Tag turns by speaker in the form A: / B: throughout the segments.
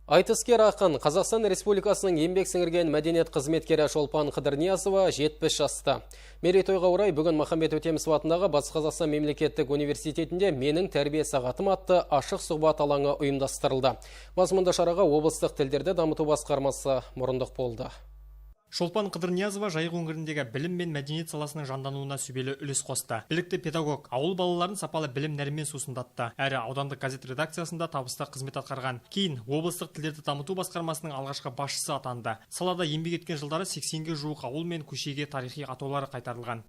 A: Айтыскер ақын Қазақстан Республикасының еңбек сіңірген мәдениет қызметкері Шолпан Қыдырниязова 70 жаста. Мерейтойға орай бүгін Махамбет Өтемісов атындағы Батыс Қазақстан мемлекеттік университетінде «Менің тәрбие сағатым» атты ашық сұхбат алаңы ұйымдастырылды. Мазмұнды шараға облыстық тілдерді дамыту басқармасы мұрындық болды.
B: Шолпан Қыдырниязова Жайық өңіріндегі білім мен мәдениет саласының жандануына сүбелі үлес қосты. Білікті педагог ауыл балаларын сапалы білім нәрімен сусындатты. Әрі аудандық газет редакциясында табысты қызмет атқарған. Кейін облыстық тілдерді дамыту басқармасының алғашқы басшысы атанды. Салада еңбек еткен жылдары 80-ге жуық ауыл мен көшеге тарихи атаулары қайтарылған.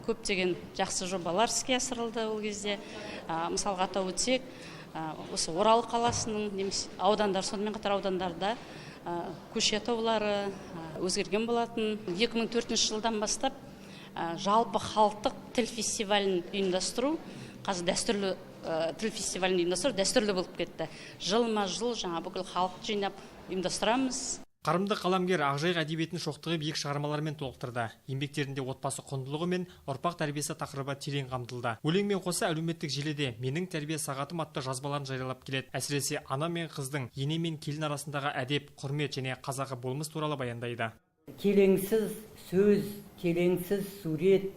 C: Көптеген жақсы жобалар іске асырылды ол кезде. Мысалға атап өтсек, осы Орал қаласының немесе аудандар, сонымен қатар аудандарда көше атаулары өзгерген болатын. 2004 жылдан бастап жалпы халықтық тіл фестивалін ұйымдастыру, қазір дәстүрлі тіл фестивалін ұйымдастыру дәстүрлі болып кетті. Жылма-жыл жаңа бүкіл халықты жинап ұйымдастырамыз.
B: Қарымды қаламгер Ақжайық әдебиетін шоқтығы биік шығармалармен толықтырды. Еңбектерінде отбасы құндылығы мен ұрпақ тәрбиесі тақырыбы терең қамтылды. Өлеңмен қоса әлеуметтік желіде «Менің тәрбие сағатым» атты жазбаларын жариялап келеді. Әсіресе ана мен қыздың, ене мен келін арасындағы әдеп, құрмет және қазақы болмыс туралы баяндайды.
D: Келеңсіз сөз, келеңсіз сурет,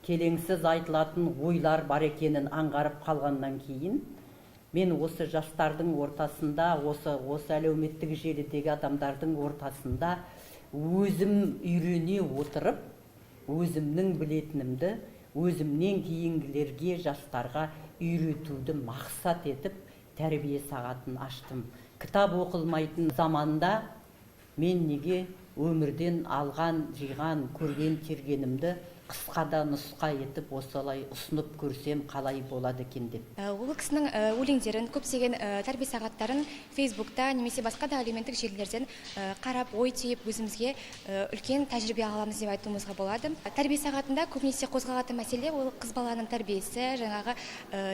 D: келеңсіз айтылатын ойлар бар екенін аңғарып қалғаннан кейін мен осы жастардың ортасында, осы әлеуметтік желідегі адамдардың ортасында өзім үйрене отырып, өзімнің білетінімді, өзімнен кейінгілерге, жастарға үйретуді мақсат етіп, тәрбие сағатын аштым. Кітап оқылмайтын заманда мен неге өмірден алған, жиған, көрген, тергенімді қысқада нұсқа етіп осылай ұсынып көрсем қалай болады екен деп.
E: Ол кісінің өлеңдерін, көптеген тәрбие сағаттарын Фейсбукта немесе басқа да әлеуметтік желілерден қарап, ой түйіп, өзімізге үлкен тәжірибе аламыз деп айтуымызға болады. Тәрбие сағатында көбінесе қозғалатын мәселе ол қыз баланың тәрбиесі, жаңағы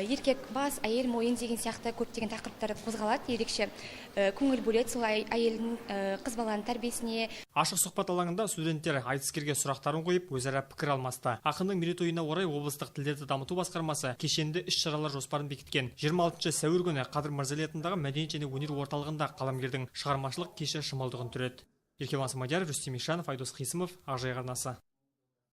E: еркек бас, әйел мойын деген сияқты көптеген тақырыптар қозғалады. Ерекше көңіл бөледі сол әйелдің, қыз баланың тәрбиесіне.
B: Ашық сұхбат алаңында студенттер айтыскерге сұрақтарын қойып, өзара пікір алмасты. Ақынның мерейтойына орай облыстық тілдерді дамыту басқармасы кешенді іс-шаралар жоспарын бекіткен. 26 сәуір күні Қадыр Мырзали атындағы мәдениет және өнер орталығында қаламгердің шығармашылық кеші шымылдығын түреді. Еркебұлан Смадияров, Рүстем Ишанов, Айдос Қисымов, Ақжайық арнасы.